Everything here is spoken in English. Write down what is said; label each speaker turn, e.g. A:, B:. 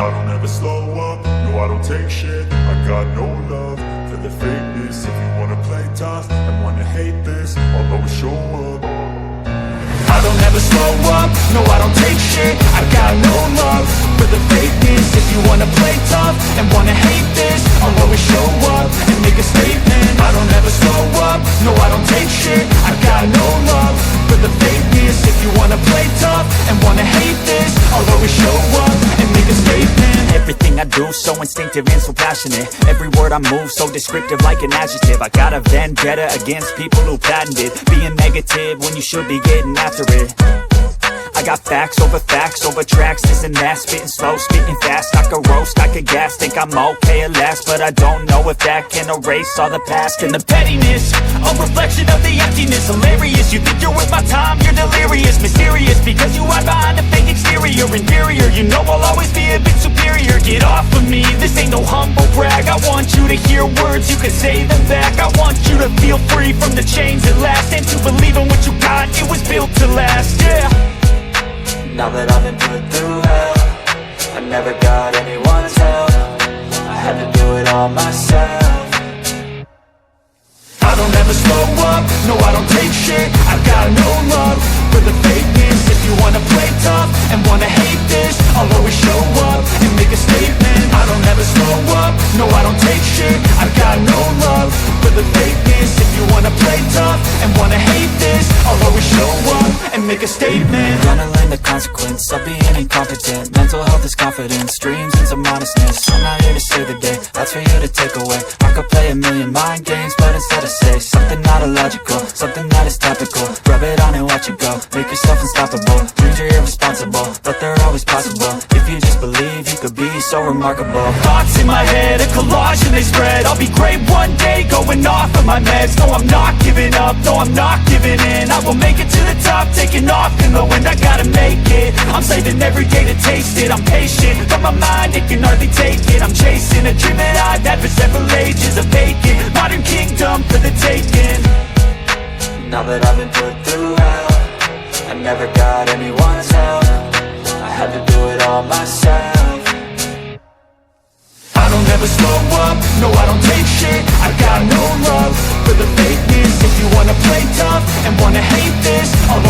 A: I don't ever slow up, no I don't take shit. I got no love for the fakeness. If you wanna play tough and wanna hate this, I'll always show up. I don't ever slow up, no I don't take shit. I got no love for the fakeness. If you wanna play tough and wanna hate this, I'll always show up and make a statement. I don't ever slow up, no I don't take shit. I got no love for the fakeness. If you wanna play tough and wanna hate this, I'll always show up and make a statement.
B: Everything I do so instinctive and so passionate. Every word I move so descriptive like an adjective. I got a vendetta against people who patented being negative when you should be getting after it. I got facts over tracks, this and that. Spitting slow, spitting fast, I could roast, I could gas. Think I'm okay at last, but I don't know if that can erase all the past. And the pettiness, a reflection of the emptiness. Hilarious, you think you're worth my time, you're delirious. Mysterious, because you hide behind a fake exterior. Inferior, you know I'll always be a bit superior. Get off of me, this ain't no humble brag. I want you to hear words, you can say them back. I want you to feel free from the chains at last, and to believe in what you got, it was built to last, yeah.
C: Now that I've been put through hell, I never got anyone's help. I had to do it all myself.
A: I don't ever slow up, no I don't take shit. I got no love for the fakeness. If you wanna play tough and wanna hate this, I'll always show up and make a statement. I don't ever slow up, no I don't take shit. I got no love for the fakeness. If you wanna play tough and wanna hate this, I'll always show up and make a statement.
C: Gonna learn the consequence of being incompetent. Mental health is confidence, dreams and some honestness. I'm not here to save the day, that's for you to take away. I could play a million mind games, but instead I say something not illogical, something that is topical. Rub it on and watch it go, make yourself unstoppable. Dreams are irresponsible, but they're always possible. If you just believe, you could be so remarkable.
B: Thoughts in my head, a collage and they spread. I'll be great one day, going off of my meds. No, I'm not giving up, no, I'm not giving in. I will make it to the top, taking off in the wind. I gotta make it, I'm saving every day to taste it. I'm patient, but my mind, it can hardly take it. I'm chasing a dream that I've had for several ages. A vacant, modern kingdom for the taking.
C: Now that I've been put through hell, I never got anyone's help. I had to do it all myself.
A: I don't ever slow up, no I don't take shit. I got no love for the fakeness. If you wanna play tough and wanna hate this, I'll